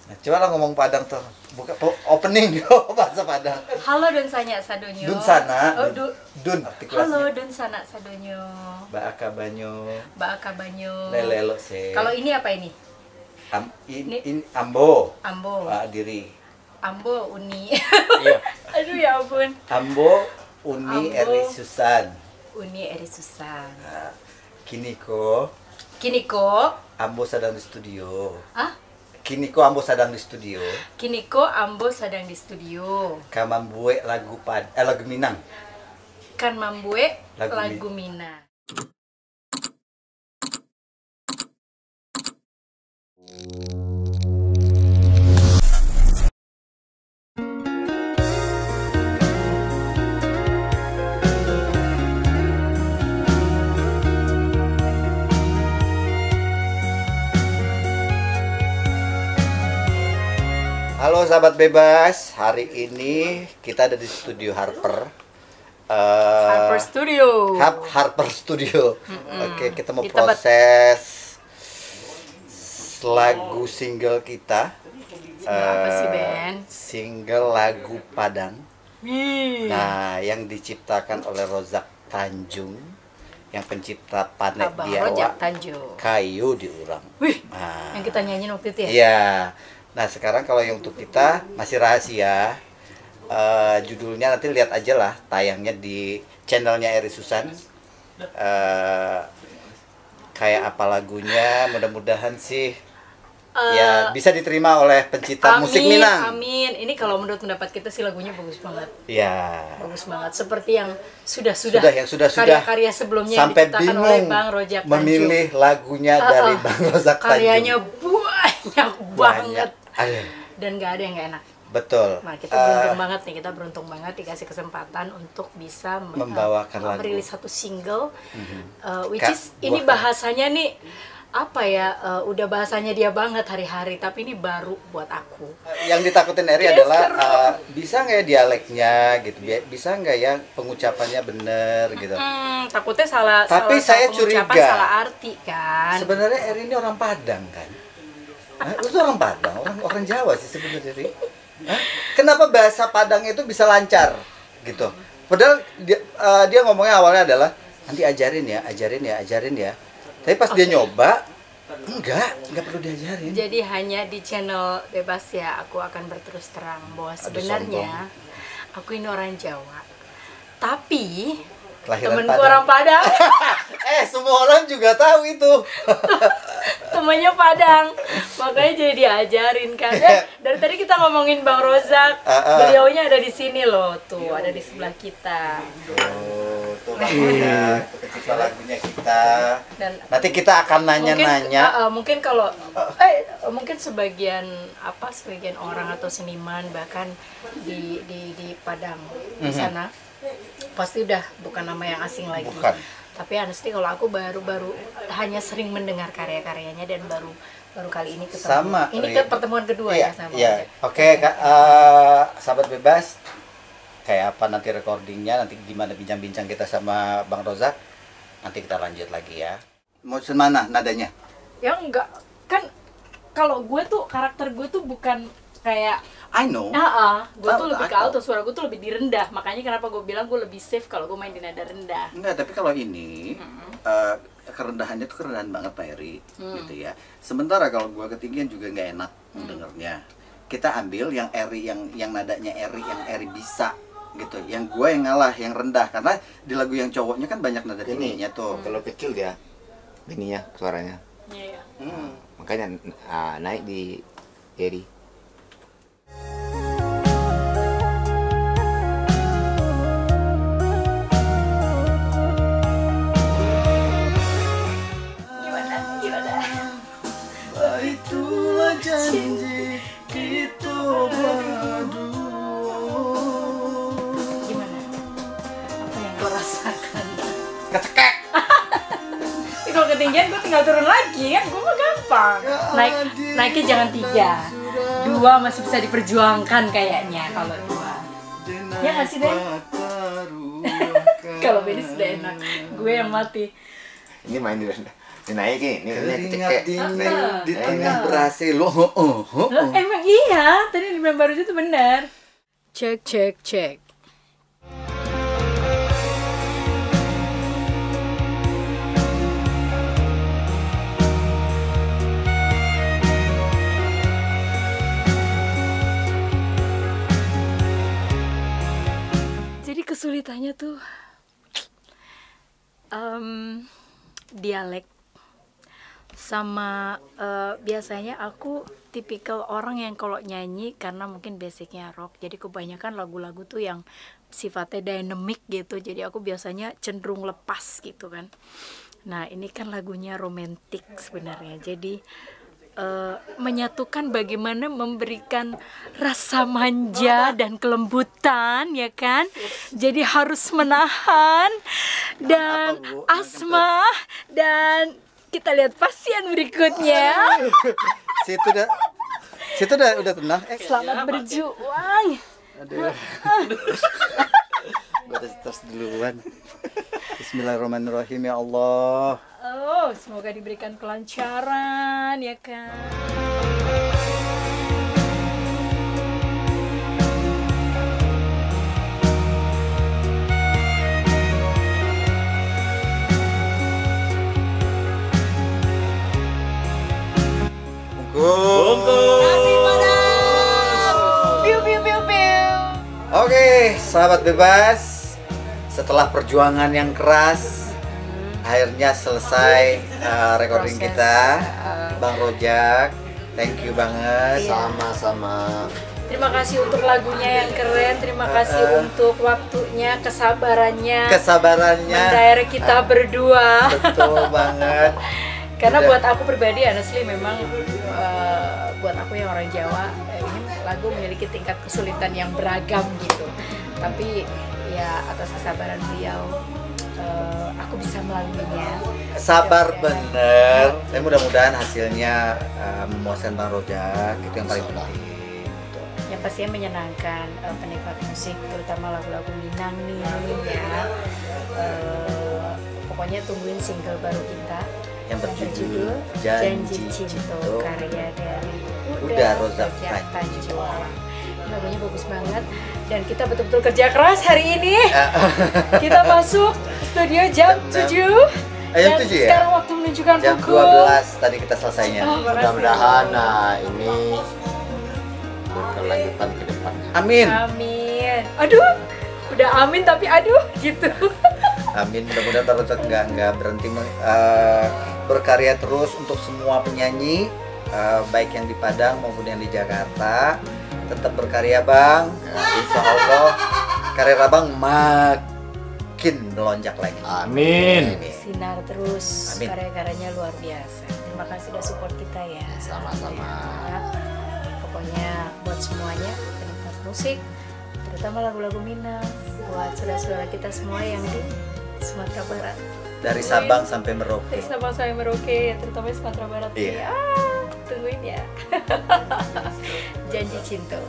Nah, coba lah ngomong Padang tuh. Buka opening bahasa Padang. Halo Dun Sanya Sadonyo. Dun sana. Oh, Dun artikulasinya. Halo Dun Sana Sadonyo. Baaka banyo. Baaka banyo. Lelelo se. Kalau ini apa ini? Ambo. Ambo. Diri. Ambo Uni. Iya. Aduh ya ampun. Ambo Uni Ambo. Eri Susan. Uni Eri Susan. Kiniko. Kiniko. Ambo sedang di studio. Ah? Kiniko Ambo sedang di studio. Kiniko Ambo sedang di studio. Kamambue lagu Minang. Kan Mambue Lagu lagu Minang. Halo sahabat bebas, hari ini kita ada di studio Harper. Harper Studio. Harper Studio. Oke, kita mau proses lagu single kita. Apa sih Ben? Single lagu Padang. Nah, yang diciptakan oleh Rozak Tanjung, yang pencipta Panek Abang Biawa, Rojak Tanjung. Kayu Diurang. Wih, Nah, yang kita nyanyiin waktu itu ya? iya. Nah sekarang kalau yang untuk kita masih rahasia. Judulnya nanti lihat aja lah tayangnya di channelnya Eri Susan. Kayak apa lagunya, mudah-mudahan sih ya bisa diterima oleh pencinta musik Minang. Amin. Ini kalau menurut pendapat kita sih lagunya bagus banget. Ya. Bagus banget. Seperti yang sudah karya-karya sebelumnya sampai yang diciptakan bingung oleh Bang Rojak Tanjung. memilih lagunya dari Bang Rojak Tanjung. Karyanya banyak banget. Dan gak ada yang gak enak. Betul. Nah, kita beruntung banget nih, kita beruntung banget dikasih kesempatan untuk bisa membawakan lagu, merilis satu single, which is ini bahasanya nih apa ya, udah bahasanya dia banget hari-hari, tapi ini baru buat aku. Yang ditakutin Eri adalah bisa nggak ya dialeknya gitu, bisa nggak ya pengucapannya bener gitu. Takutnya salah. Tapi saya curiga. Salah arti kan. Sebenarnya Eri ini orang Padang kan. Lu tuh orang Padang, orang Jawa sih sebenarnya sih. Kenapa bahasa Padang itu bisa lancar gitu? Padahal dia ngomongnya awalnya adalah nanti ajarin ya. Tapi pas dia nyoba, enggak perlu diajarin. Jadi hanya di channel bebas ya, aku akan berterus terang bahwa sebenarnya aku ini orang Jawa. Tapi temenku orang Padang. Semua orang juga tahu itu. Temennya Padang, makanya jadi diajarin kan. Dari tadi kita ngomongin Bang Rozak, beliaunya ada di sini loh, tuh ada di sebelah kita. Tuh lagunya kita. Dan nanti kita akan nanya-nanya. Mungkin kalau mungkin sebagian orang atau seniman bahkan di Padang di sana pasti udah bukan nama yang asing lagi. Bukan. Tapi honestly kalau aku baru hanya sering mendengar karya-karyanya dan baru kali ini ketemu. Sama. Ini pertemuan kedua ya sama. Iya. Oke, sahabat bebas. Kayak apa nanti recordingnya, nanti gimana bincang-bincang kita sama Bang Rozak. Nanti kita lanjut lagi ya. Mau semana nadanya? Ya enggak. Kan kalau karakter gue tuh bukan kayak I know. Gue tuh lebih ke alto, suara gue tuh lebih direndah. Makanya kenapa gue bilang gue lebih safe kalau gue main di nada rendah. Enggak, tapi kalau ini kerendahannya tuh kerendahan banget Pak Eri, gitu ya. Sementara kalau gue ketinggian juga nggak enak mendengarnya. Kita ambil yang Eri, yang nadanya Eri, yang Eri bisa, gitu. Yang gue yang ngalah, yang rendah. Karena di lagu yang cowoknya kan banyak nada tingginya tuh. Kalau kecil dia, ininya suaranya. Iya. Makanya naik di Eri. Itulah janji kita berdua. Gimana? Apa yang gue rasakan? Kecekek. Kalau ketinggian gue tinggal turun lagi kan, gue mah gampang. Naiknya jangan 3, 2 masih bisa diperjuangkan kayaknya kalau 2. Ya nggak sih Ben? Kalau Kalau Ben sudah enak, gue yang mati. Ini main di rendah. Dinaikin, ini Keringat cekek. dingin di tengah berhasil lo. Emang iya, tadi dibilang baru itu benar. Cek, cek, cek. Jadi kesulitannya tuh dialek sama biasanya aku tipikal orang yang kalau nyanyi karena mungkin basicnya rock, jadi kebanyakan lagu-lagu tuh yang sifatnya dynamic gitu, jadi aku biasanya cenderung lepas gitu kan. Nah ini kan lagunya romantik sebenarnya, jadi menyatukan bagaimana memberikan rasa manja dan kelembutan ya kan, jadi harus menahan dan asma. Dan kita lihat pasien berikutnya. Situ udah tenang. Selamat berjuang. Aduh. Gue tes duluan. Bismillahirrahmanirrahim ya Allah. Oh, semoga diberikan kelancaran ya kan. Nasi padang. Piu piu piu piu. Oke, sahabat bebas. Setelah perjuangan yang keras, akhirnya selesai recording Proses, kita. Bang Rojak, thank you banget. Iya. Sama-sama. Terima kasih untuk lagunya yang keren, terima kasih untuk waktunya, kesabarannya mendirect kita berdua. Betul banget. Karena Udah. buat aku pribadi, honestly memang buat aku yang orang Jawa, ini lagu memiliki tingkat kesulitan yang beragam gitu. Tapi ya atas kesabaran beliau, aku bisa melaluinya. Sabar bener. Tapi mudah-mudahan hasilnya memuaskan Bang Rojak, itu yang paling penting. Yang pastinya menyenangkan penikmat musik, terutama lagu-lagu Minang nih ya. Pokoknya tungguin single baru kita Yang berjudul Janji Cinta, karya dari Uda Rozak Tanjuang. Lagunya bagus banget dan kita betul-betul kerja keras hari ini. Kita masuk studio jam 7. Jam Dan 7 ya? sekarang waktu menunjukkan Jam pukul 12 tadi kita selesainya. Mudah-mudahan ini berkelanjutan ke depannya. Amin. Amin. Aduh, udah amin tapi aduh gitu. Amin. Mudah-mudahan Bang Rojak nggak berhenti berkarya terus untuk semua penyanyi, baik yang di Padang maupun yang di Jakarta. Tetap berkarya Bang. Insya Allah karir Abang makin melonjak lagi. Amin. Sinar terus, Amin. karya-karyanya luar biasa. Terima kasih udah support kita ya. Sama-sama. Ya. Pokoknya buat semuanya penikmat musik, terutama lagu-lagu Minang, buat saudara-saudara kita semua yang di Sumatera Barat. Dari Sabang sampai Merauke. Dari Sabang sampai Merauke, terutama di Sumatera Barat. Iya. Ya, tungguin ya. Janji Cinta.